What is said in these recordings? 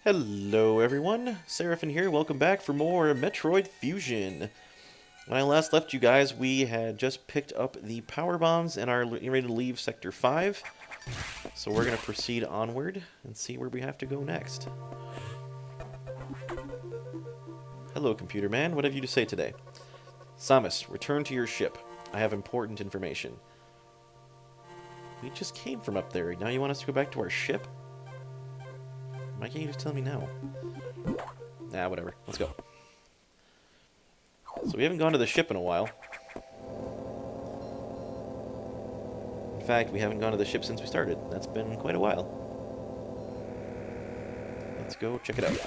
Hello everyone, Seraphin here, welcome back for more Metroid Fusion. When I last left you guys, we had just picked up the power bombs and are ready to leave Sector 5. So we're going to proceed onward and see where we have to go next. Hello computer man, what have you to say today? Samus, return to your ship. I have important information. We just came from up there, now you want us to go back to our ship? Why can't you just tell me now? Nah, whatever. Let's go. So we haven't gone to the ship in a while. In fact, we haven't gone to the ship since we started. That's been quite a while. Let's go check it out.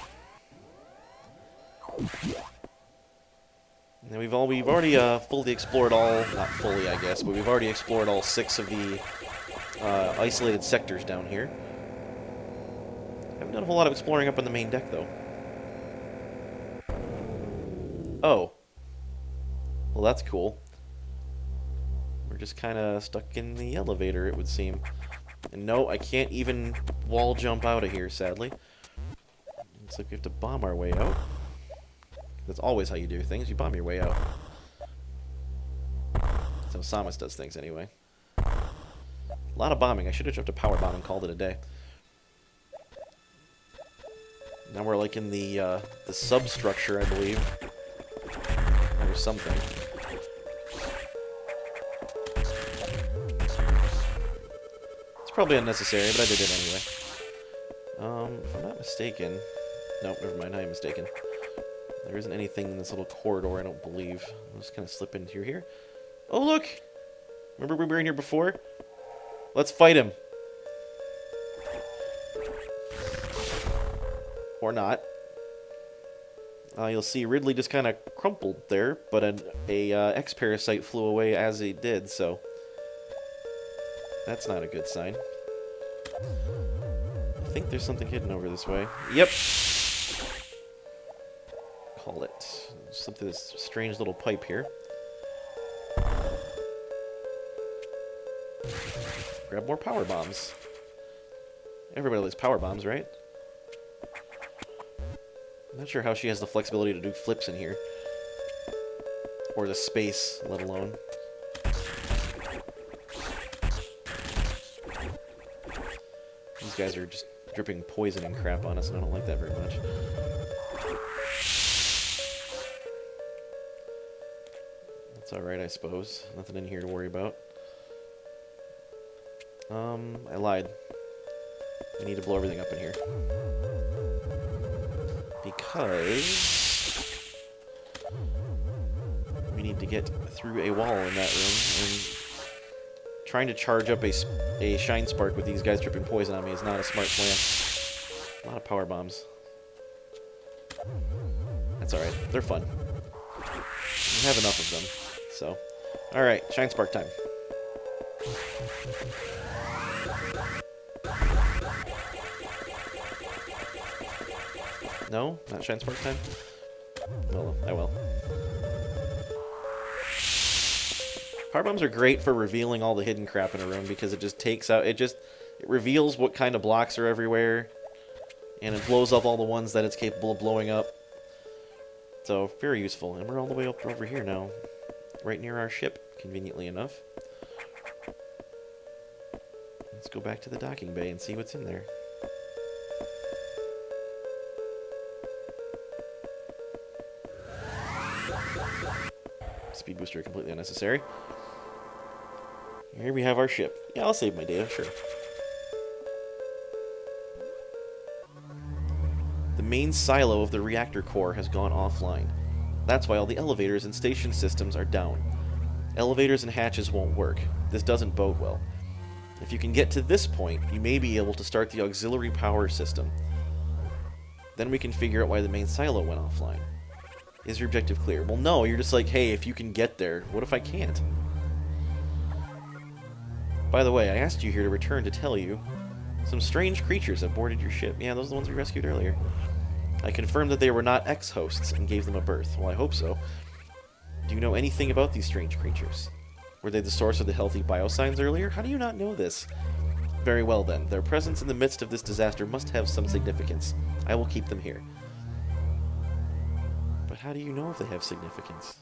Now we've already fully explored all, not fully I guess, but we've already explored all 6 of the isolated sectors down here. Haven't done a whole lot of exploring up on the main deck, though. Oh. Well, that's cool. We're just kind of stuck in the elevator, it would seem. And no, I can't even wall jump out of here, sadly. Looks like we have to bomb our way out. That's always how you do things. You bomb your way out. That's how Samus does things, anyway. A lot of bombing. I should have jumped a power bomb and called it a day. Now we're like in the substructure, I believe. Or something. It's probably unnecessary, but I did it anyway. If I'm not mistaken... Nope, never mind, I am mistaken. There isn't anything in this little corridor, I don't believe. I'll just kind of slip in through here. Oh, look! Remember we were in here before? Let's fight him! Or not. You'll see Ridley just kind of crumpled there, but an X-Parasite flew away as he did, so... That's not a good sign. I think there's something hidden over this way. Yep! Call it. Slip through this strange little pipe here. Grab more power bombs. Everybody likes power bombs, right? I'm not sure how she has the flexibility to do flips in here. Or the space, let alone. These guys are just dripping poison and crap on us, and I don't like that very much. That's alright, I suppose. Nothing in here to worry about. I lied. We need to blow everything up in here. Because we need to get through a wall in that room, and trying to charge up a shine spark with these guys dripping poison on me is not a smart plan. A lot of power bombs. That's alright, they're fun. We have enough of them, so. Alright, shine spark time. No? Not shine spark time? Well, I will. Power bombs are great for revealing all the hidden crap in a room because it just takes out, it reveals what kind of blocks are everywhere, and it blows up all the ones that it's capable of blowing up. So, very useful. And we're all the way up over here now, right near our ship, conveniently enough. Let's go back to the docking bay and see what's in there. Speed booster completely unnecessary. Here we have our ship. Yeah, I'll save my data, sure. The main silo of the reactor core has gone offline. That's why all the elevators and station systems are down. Elevators and hatches won't work. This doesn't bode well. If you can get to this point, you may be able to start the auxiliary power system. Then we can figure out why the main silo went offline. Is your objective clear? Well, no, you're just like, hey, if you can get there, what if I can't? By the way, I asked you here to return to tell you some strange creatures have boarded your ship. Yeah, those are the ones we rescued earlier. I confirmed that they were not ex-hosts and gave them a berth. Well, I hope so. Do you know anything about these strange creatures? Were they the source of the healthy biosigns earlier? How do you not know this? Very well then. Their presence in the midst of this disaster must have some significance. I will keep them here. But how do you know if they have significance?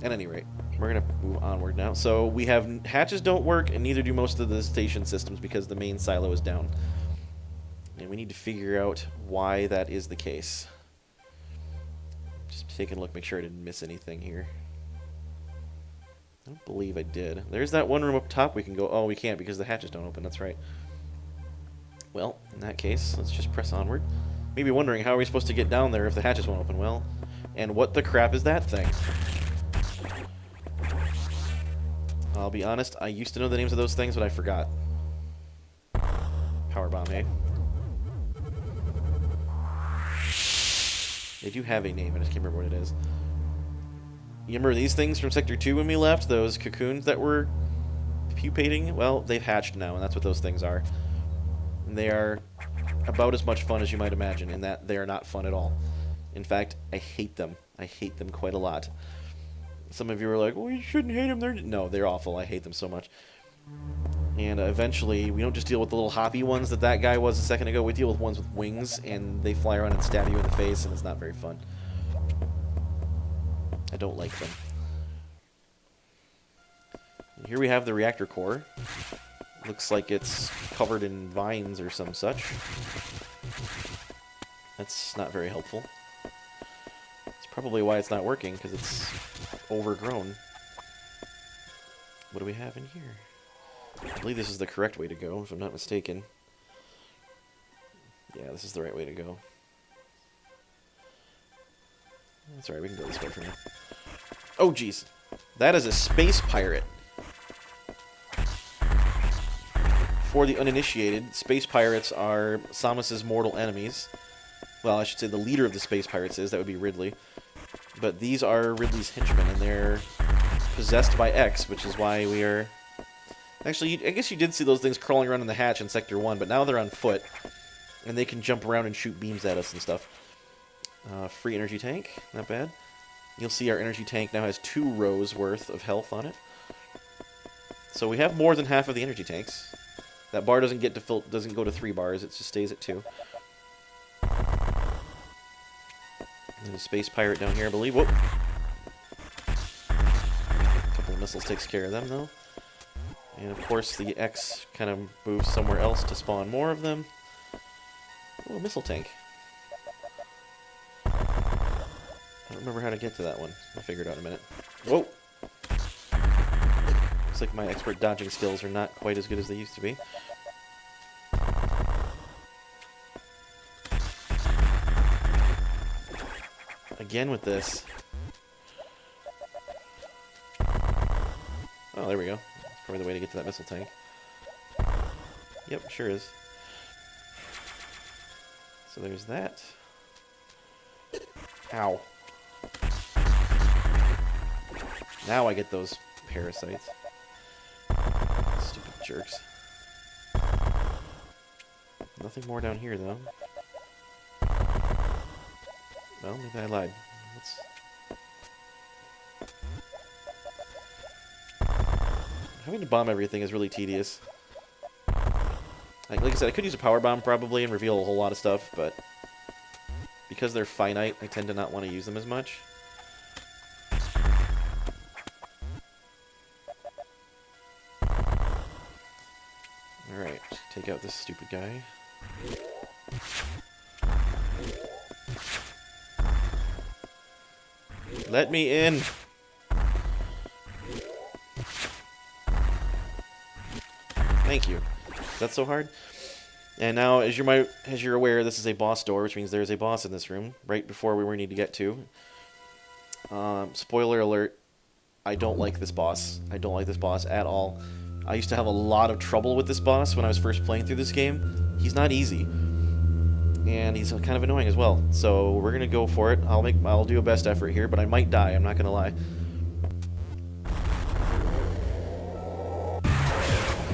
At any rate, we're going to move onward now. So we have hatches don't work, and neither do most of the station systems because the main silo is down. And we need to figure out why that is the case. Just taking a look, make sure I didn't miss anything here. I don't believe I did. There's that one room up top we can go. Oh, we can't because the hatches don't open. That's right. Well, in that case, let's just press onward. Maybe wondering how are we supposed to get down there if the hatches won't open. Well, and what the crap is that thing? I'll be honest, I used to know the names of those things, but I forgot. Power bomb, eh? They do have a name, I just can't remember what it is. You remember these things from Sector 2 when we left? Those cocoons that were pupating? Well, they've hatched now, and that's what those things are. And they are about as much fun as you might imagine, in that they are not fun at all. In fact, I hate them. I hate them quite a lot. Some of you are like, well, you shouldn't hate them. No, they're awful. I hate them so much. And eventually, we don't just deal with the little hoppy ones that guy was a second ago. We deal with ones with wings, and they fly around and stab you in the face, and it's not very fun. I don't like them. And here we have the reactor core. Looks like it's covered in vines or some such. That's not very helpful. It's probably why it's not working, because it's overgrown. What do we have in here? I believe this is the correct way to go, if I'm not mistaken. Yeah, this is the right way to go. That's alright, we can go this way for now. Oh, jeez. That is a space pirate. For the uninitiated, space pirates are Samus's mortal enemies. Well, I should say the leader of the space pirates is. That would be Ridley. But these are Ridley's henchmen, and they're possessed by X, which is why we are... Actually, I guess you did see those things crawling around in the hatch in Sector 1, but now they're on foot, and they can jump around and shoot beams at us and stuff. Free energy tank, not bad. You'll see our energy tank now has 2 rows worth of health on it. So we have more than half of the energy tanks. That bar doesn't get to doesn't go to 3 bars, it just stays at 2. There's a space pirate down here, I believe. Whoop! A couple of missiles takes care of them, though. And of course, the X kind of moves somewhere else to spawn more of them. Oh, a missile tank. I don't remember how to get to that one. I'll figure it out in a minute. Whoa! Looks like my expert dodging skills are not quite as good as they used to be. Again with this. Oh, there we go. That's probably the way to get to that missile tank. Yep, sure is. So there's that. Ow. Now I get those parasites. Stupid jerks. Nothing more down here, though. Well, maybe I lied. Having to bomb everything is really tedious. Like I said, I could use a power bomb probably and reveal a whole lot of stuff, but because they're finite, I tend to not want to use them as much. Alright, take out this stupid guy. Let me in! Thank you. Is that so hard? And now, as you're aware, this is a boss door, which means there's a boss in this room, right before we need to get to. Spoiler alert, I don't like this boss. I don't like this boss at all. I used to have a lot of trouble with this boss when I was first playing through this game. He's not easy. And he's kind of annoying as well. So we're gonna go for it. I'll do a best effort here, but I might die, I'm not gonna lie.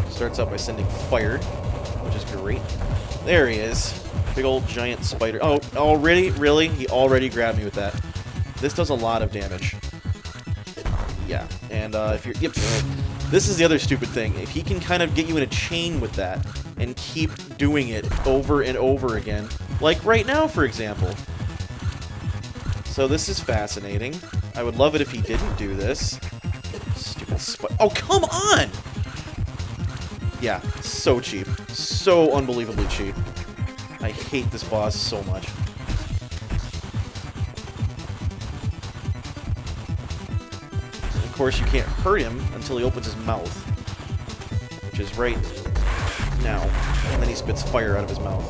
Starts out by sending fire, which is great. There he is. Big old giant spider. Oh, already? Really? He already grabbed me with that. This does a lot of damage. Yeah, and if you're... Yep. This is the other stupid thing. If he can kind of get you in a chain with that and keep doing it over and over again, like right now, for example. So this is fascinating. I would love it if he didn't do this. Stupid oh, come on! Yeah, so cheap. So unbelievably cheap. I hate this boss so much. Of course, you can't hurt him until he opens his mouth, which is right now. And then he spits fire out of his mouth.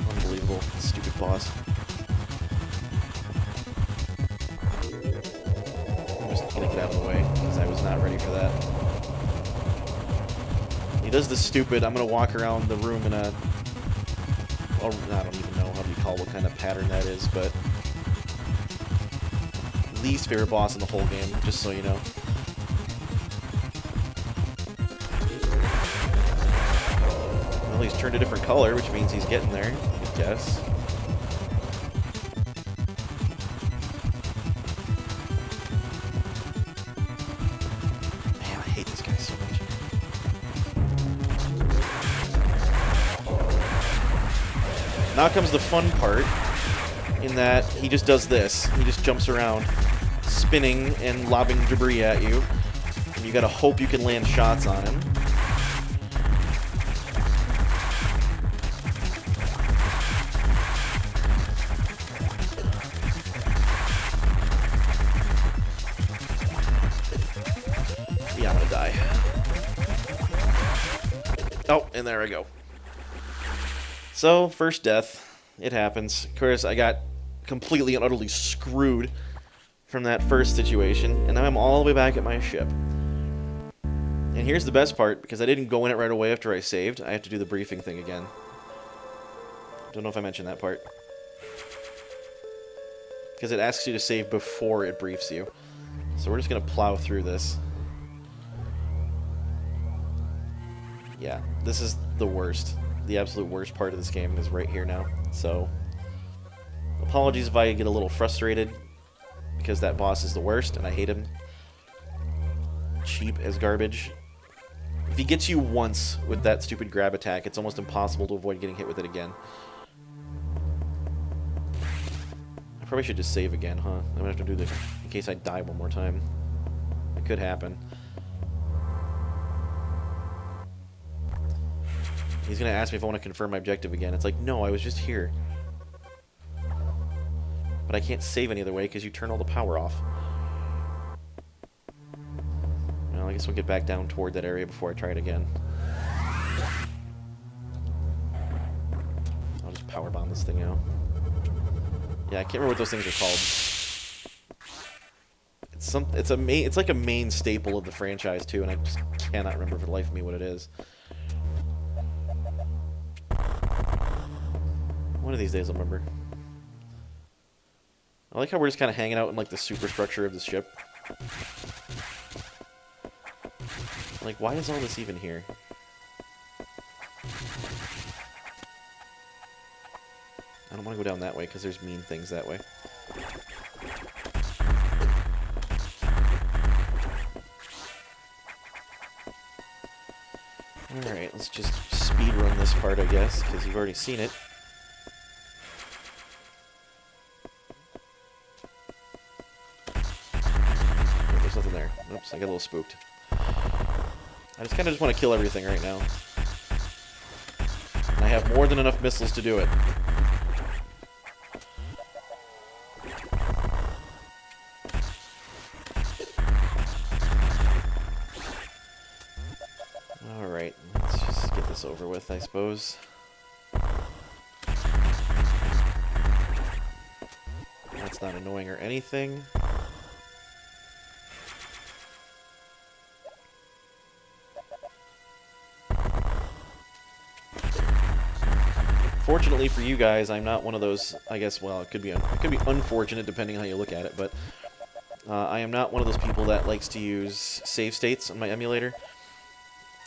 Unbelievable. Stupid boss. I'm just gonna get out of the way, because I was not ready for that. He does this stupid, I'm gonna walk around the room in a... Oh, I don't even know how do you call what kind of pattern that is, but... least favorite boss in the whole game, just so you know. Well, he's turned a different color, which means he's getting there, I guess. Man, I hate this guy so much. Now comes the fun part, in that he just does this. He just jumps around, spinning and lobbing debris at you. And you gotta hope you can land shots on him. Yeah, I'm gonna die. Oh, and there I go. So, first death. It happens. Of course, I got completely and utterly screwed from that first situation, and now I'm all the way back at my ship. And here's the best part, because I didn't go in it right away after I saved, I have to do the briefing thing again. Don't know if I mentioned that part. Because it asks you to save before it briefs you. So we're just going to plow through this. Yeah, this is the worst. The absolute worst part of this game is right here now. So, apologies if I get a little frustrated, because that boss is the worst, and I hate him. Cheap as garbage. If he gets you once with that stupid grab attack, it's almost impossible to avoid getting hit with it again. I probably should just save again, huh? I'm gonna have to do this in case I die one more time. It could happen. He's gonna ask me if I want to confirm my objective again. It's like, no, I was just here. But I can't save any other way because you turn all the power off. Well, I guess we'll get back down toward that area before I try it again. I'll just power bomb this thing out. Yeah, I can't remember what those things are called. It's like a main staple of the franchise too, and I just cannot remember for the life of me what it is. One of these days I'll remember. I like how we're just kind of hanging out in like the superstructure of the ship. Like, why is all this even here? I don't want to go down that way because there's mean things that way. Alright, let's just speed run this part, I guess, because you've already seen it. There's nothing there. Oops, I got a little spooked. I just kind of want to kill everything right now. And I have more than enough missiles to do it. Alright, let's just get this over with, I suppose. That's not annoying or anything. Fortunately for you guys, I'm not one of those, I guess, well, it could be unfortunate depending on how you look at it, but I am not one of those people that likes to use save states on my emulator.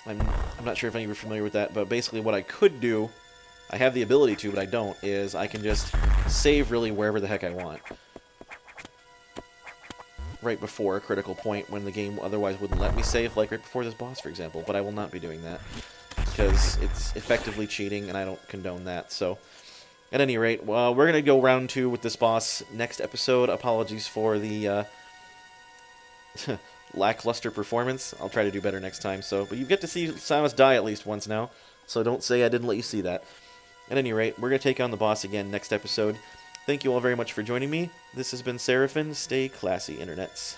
I'm not sure if any of you are familiar with that, but basically what I could do, I have the ability to, but I don't, is I can just save really wherever the heck I want. right before a critical point when the game otherwise wouldn't let me save, like right before this boss, for example. But I will not be doing that, because it's effectively cheating, and I don't condone that. So, at any rate, we're going to go round 2 with this boss next episode. Apologies for the lackluster performance. I'll try to do better next time. But you get to see Samus die at least once now, so don't say I didn't let you see that. At any rate, we're going to take on the boss again next episode. Thank you all very much for joining me. This has been Seraphin. Stay classy, internets.